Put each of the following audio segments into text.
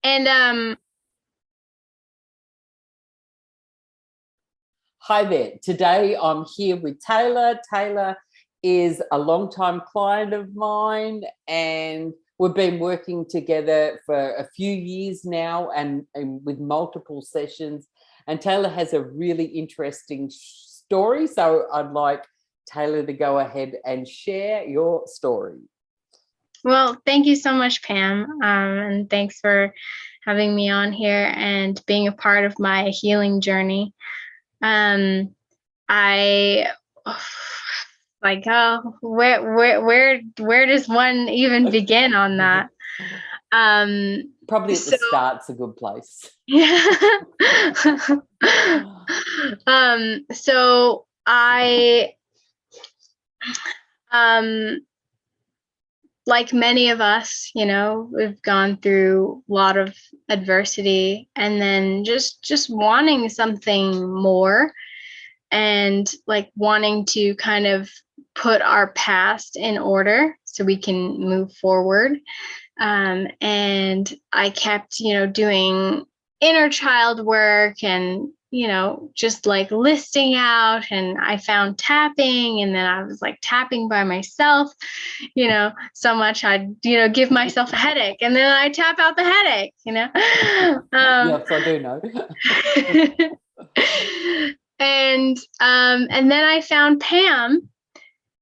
And Hi there. Today I'm here with Taylor. Taylor is a long-time client of mine, and we've been working together for a few years now and with multiple sessions. And Taylor has a really interesting story. So I'd like Taylor to go ahead and share your story. well, thank you so much, Pam. And thanks for having me on here and being a part of my healing journey. Um, I like, oh, where does one even begin on that? Probably at the So start's a good place. yeah. So I um like many of us, we've gone through a lot of adversity and then just wanting something more and like wanting to kind of put our past in order so we can move forward. And I kept, doing inner child work and, just like listing out. And I found tapping, and then I was like tapping by myself, so much I'd, give myself a headache, and then I tap out the headache. Yes, I do know. And then I found Pam,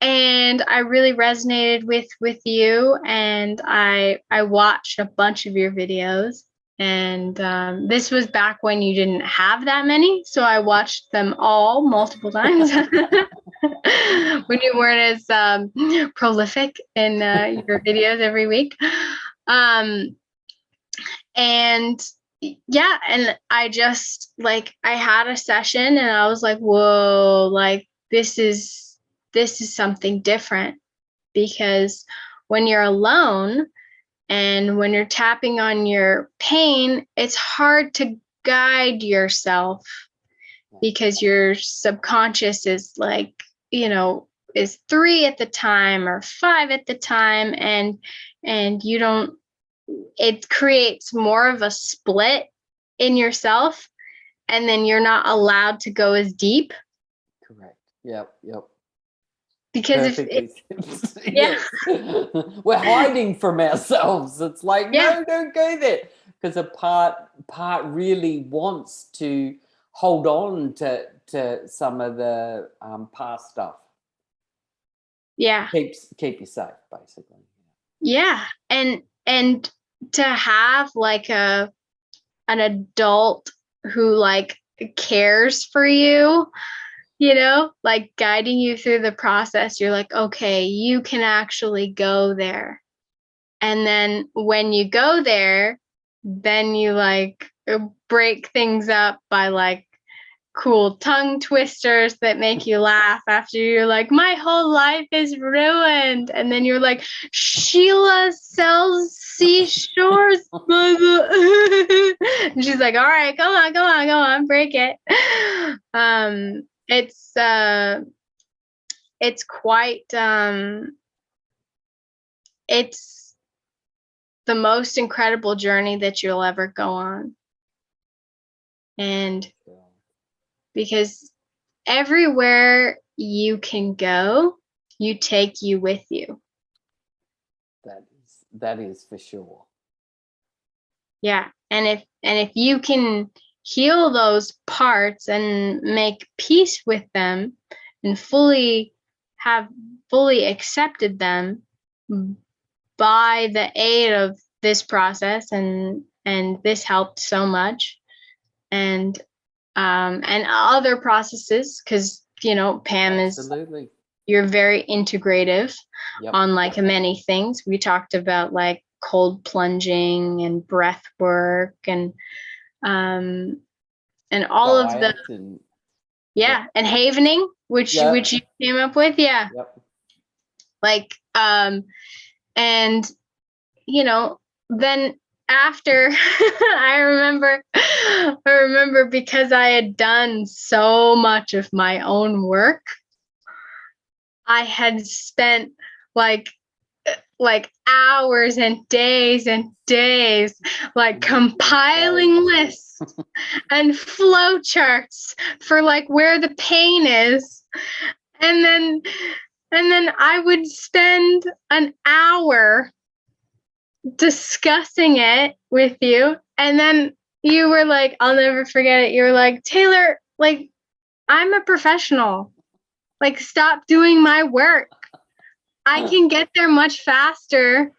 and I really resonated with you, and I watched a bunch of your videos, and this was back when you didn't have that many, so I watched them all multiple times when you weren't as prolific in your videos every week. Um, and yeah, and I just like I had a session and I was like, whoa, like this is something different, because when you're alone and when you're tapping on your pain, it's hard to guide yourself because your subconscious is like, is 3 at the time or 5 at the time, and you don't, it creates more of a split in yourself, and then you're not allowed to go as deep Correct. Yep. because if Perfectly. yeah, Yes. We're hiding from ourselves. It's like, yeah, no, don't go there. Because a part really wants to hold on to some of the past stuff. yeah, Keep you safe, basically. yeah. And to have like an adult who like cares for you, like guiding you through the process, you're like, okay, you can actually go there. And then when you go there, then you like break things up by like cool tongue twisters that make you laugh after you're like, my whole life is ruined. And then you're like, Sheila sells seashores. And she's like, all right, go on, break it. Um, it's quite it's the most incredible journey that you'll ever go on. And because everywhere you can go, you take you with you. That is for sure. Yeah. And if you can heal those parts and make peace with them and have fully accepted them by the aid of this process, and this helped so much, and other processes, because Pam is, Absolutely. you're very integrative Yep. on like many things. We talked about like cold plunging and breath work um and all of the, Diet and yeah, yep. and havening, which Yep. you came up with, yeah, Yep. like and then after I remember because I had done so much of my own work, I had spent like like hours and days, like compiling lists and flow charts for like where the pain is. And then I would spend an hour discussing it with you. And then you were like, I'll never forget it. You were like, Taylor, like, I'm a professional. Like, stop doing my work. I can get there much faster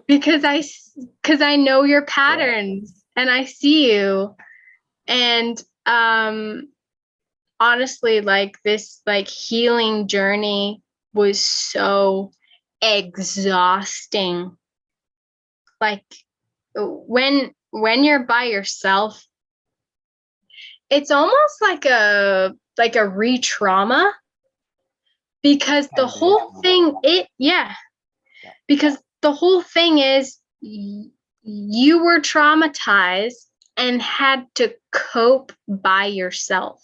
because I know your patterns and I see you. And honestly, like this like healing journey was so exhausting. Like when you're by yourself, it's almost like a re-trauma, because the whole thing because the whole thing is you were traumatized and had to cope by yourself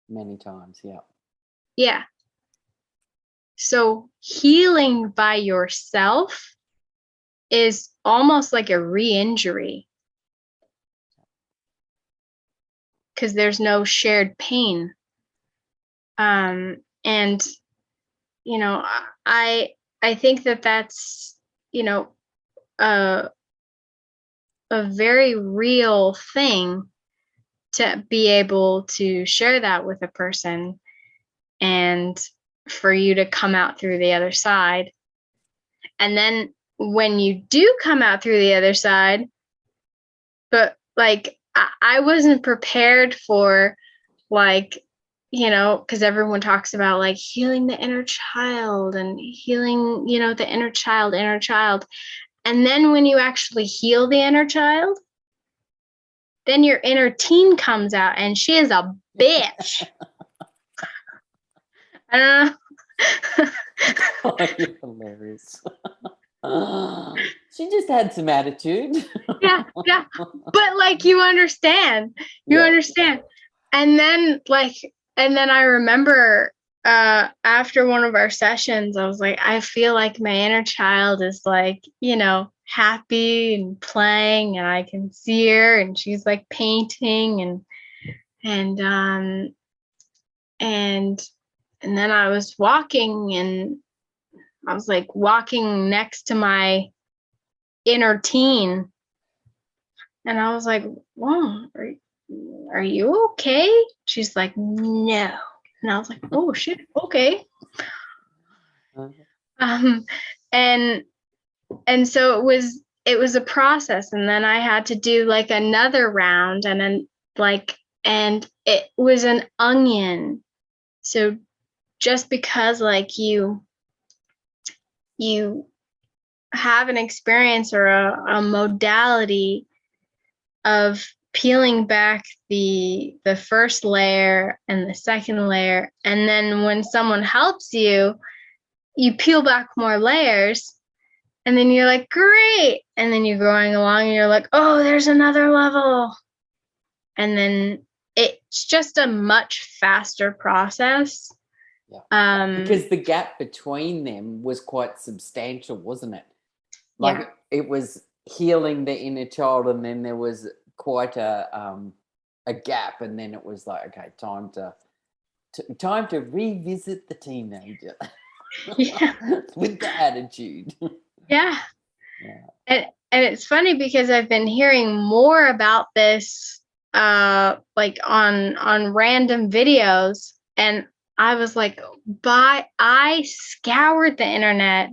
many times. Yeah. So healing by yourself is almost like a re-injury, because there's no shared pain. And you know, I think that that's, you know, a very real thing to be able to share that with a person, and for you to come out through the other side. And then when you do come out through the other side, but like I wasn't prepared for, like, you know, because everyone talks about like healing the inner child and healing, you know, the inner child. And then when you actually heal the inner child, then your inner teen comes out and she is a bitch. I don't know. Oh, you're hilarious. She just had some attitude. Yeah. But like, you understand. And then I remember after one of our sessions, I was like, I feel like my inner child is like, you know, happy and playing, and I can see her and she's like painting and and then I was walking, and I was like walking next to my inner teen, and I was like, "Whoa, are you okay?" She's like, "No," and I was like, "Oh shit, okay." And so it was a process, and then I had to do like another round, and then and it was an onion. So just because like you have an experience or a modality of peeling back the first layer and the second layer, and then when someone helps you, you peel back more layers, and then you're like, great, and then you're going along and you're like, oh, there's another level, and then it's just a much faster process. Because the gap between them was quite substantial, wasn't it? Like it was healing the inner child, and then there was quite a gap, and then it was like, okay, time to revisit the teenager. With the attitude. And it's funny because I've been hearing more about this like on random videos, and I was like, I scoured the internet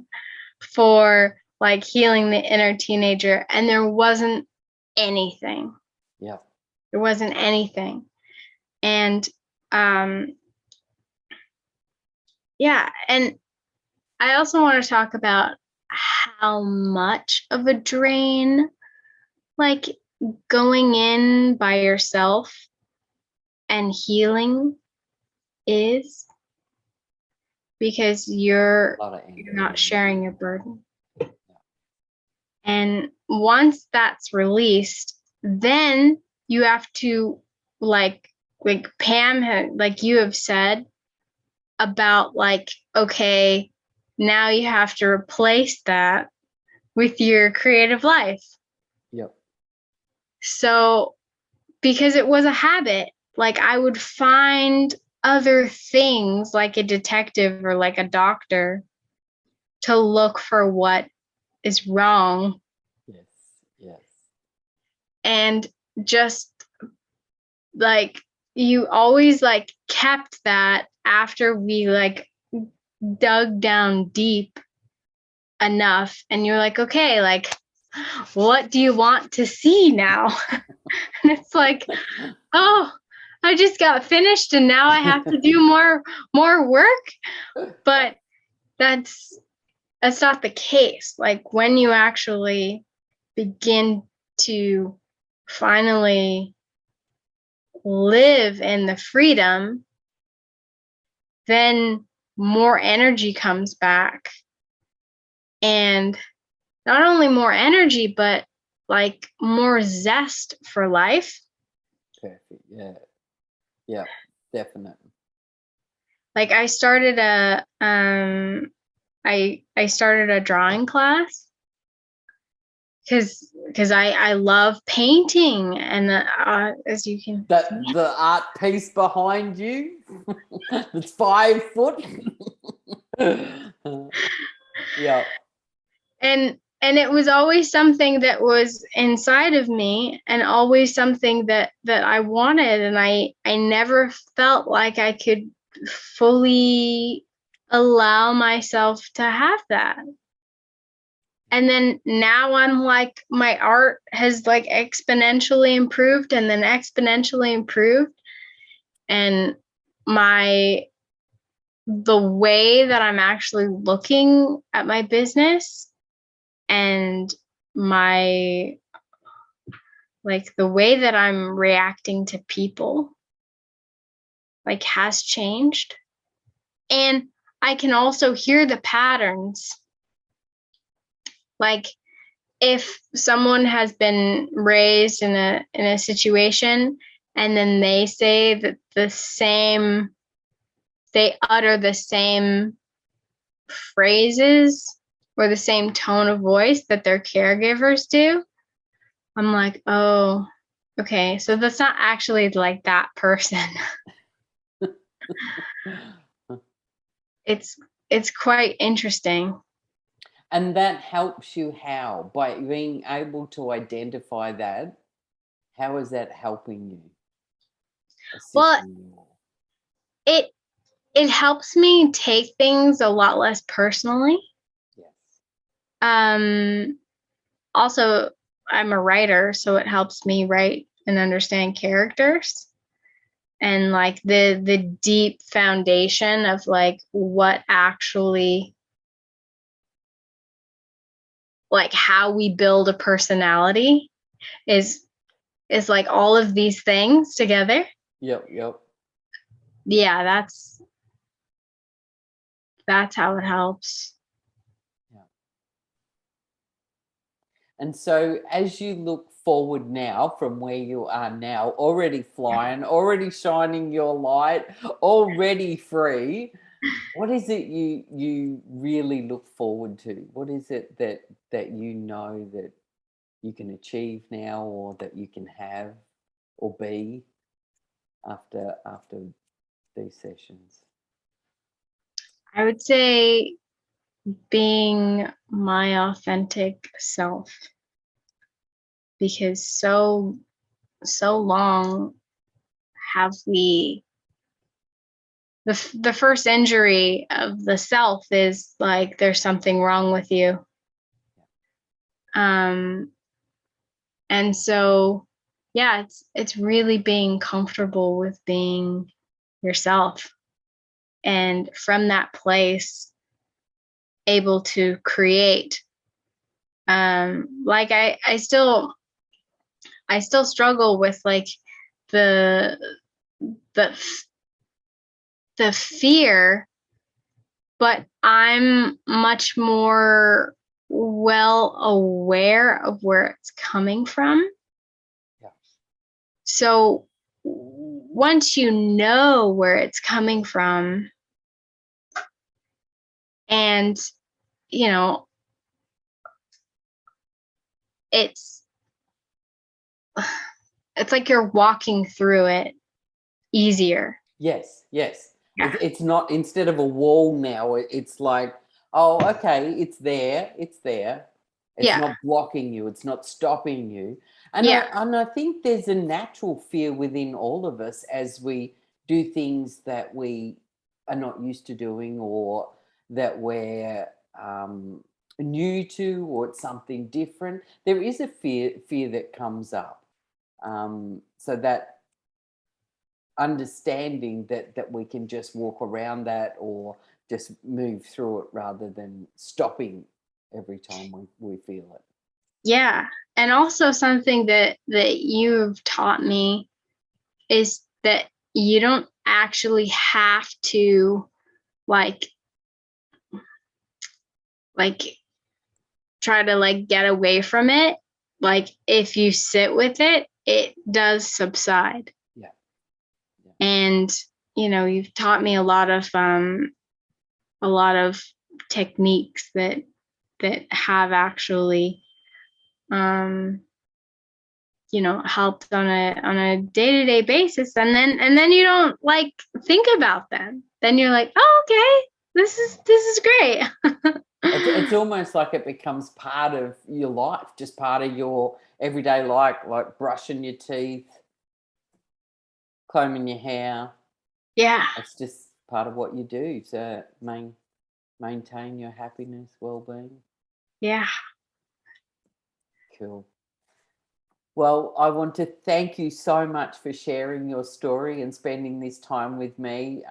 for like healing the inner teenager, and there wasn't anything. There wasn't anything. And and I also want to talk about how much of a drain like going in by yourself and healing is, because you're not sharing your burden. And once that's released, then you have to like Pam had, like you have said about like, okay, now you have to replace that with your creative life. Yep. So, because it was a habit, like I would find other things like a detective or like a doctor to look for what is wrong. Yes. Yes. And just like you always like kept that after we like dug down deep enough, and you're like, okay, like what do you want to see now? And it's like, oh, I just got finished and now I have to do more work. But that's not the case. Like when you actually begin to finally live in the freedom, then more energy comes back. And not only more energy, but like more zest for life. Perfect. Yeah. Yeah. Definitely. Like I started I started a drawing class because I love painting, and as you can That see. the art piece behind you, it's 5 foot. Yeah. And it was always something that was inside of me, and always something that I wanted, and I never felt like I could fully allow myself to have that. And then now I'm like, my art has like exponentially improved and then exponentially improved, and the way that I'm actually looking at my business and my like the way that I'm reacting to people like has changed. And I can also hear the patterns. Like if someone has been raised in a situation, and then they say that they utter the same phrases or the same tone of voice that their caregivers do, I'm like, oh, okay, so that's not actually like that person. It's quite interesting. And that helps you how? By being able to identify that, how is that helping you? Well, Assisting you more? it helps me take things a lot less personally. Yes. Also, I'm a writer, so it helps me write and understand characters, and like the deep foundation of like what actually, like how we build a personality is like all of these things together. Yep, yep. Yeah, that's how it helps. Yeah. And so as you look forward now from where you are now, already flying, already shining your light, already free, what is it you really look forward to? What is it that you know that you can achieve now, or that you can have or be after these sessions? I would say being my authentic self, because so long have we the first injury of the self is like there's something wrong with you. um and so yeah, it's really being comfortable with being yourself, and from that place able to create. Like I still struggle with like the the the fear, but I'm much more well aware of where it's coming from. Yeah. So once you know where it's coming from, And, you know, it's like you're walking through it easier. Yes, yes. Yeah. It's not, instead of a wall now, it's like, oh, okay, it's there, it's there. It's Yeah. not blocking you, it's not stopping you. Yeah. And I think there's a natural fear within all of us as we do things that we are not used to doing, or that we're new to, or it's something different. There is a fear that comes up. So that understanding that we can just walk around that, or just move through it, rather than stopping every time we feel it. Yeah. And also something that you've taught me is that you don't actually have to like like try to like get away from it. Like if you sit with it, it does subside. Yeah. Yeah. And you've taught me a lot of techniques that have actually um helped on a day-to-day basis, and then you don't like think about them. Then you're like, oh, okay, this is great. It's almost like it becomes part of your life, just part of your everyday life, like brushing your teeth, combing your hair. Yeah. It's just part of what you do to maintain your happiness, well-being. Yeah. Cool. Well, I want to thank you so much for sharing your story and spending this time with me.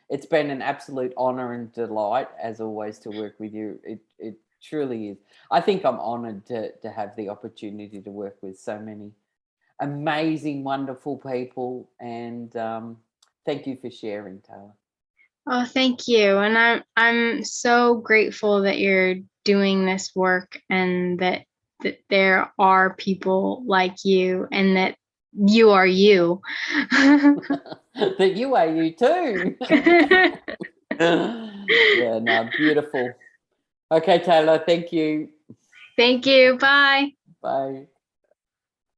It's been an absolute honour and delight, as always, to work with you. It truly is. I think I'm honoured to have the opportunity to work with so many amazing, wonderful people. And thank you for sharing, Taylor. Oh, thank you. And I'm so grateful that you're doing this work, and that there are people like you, and that you are you. That you are you too. Yeah, no, beautiful. Okay, Taylor, thank you. Thank you. Bye. Bye.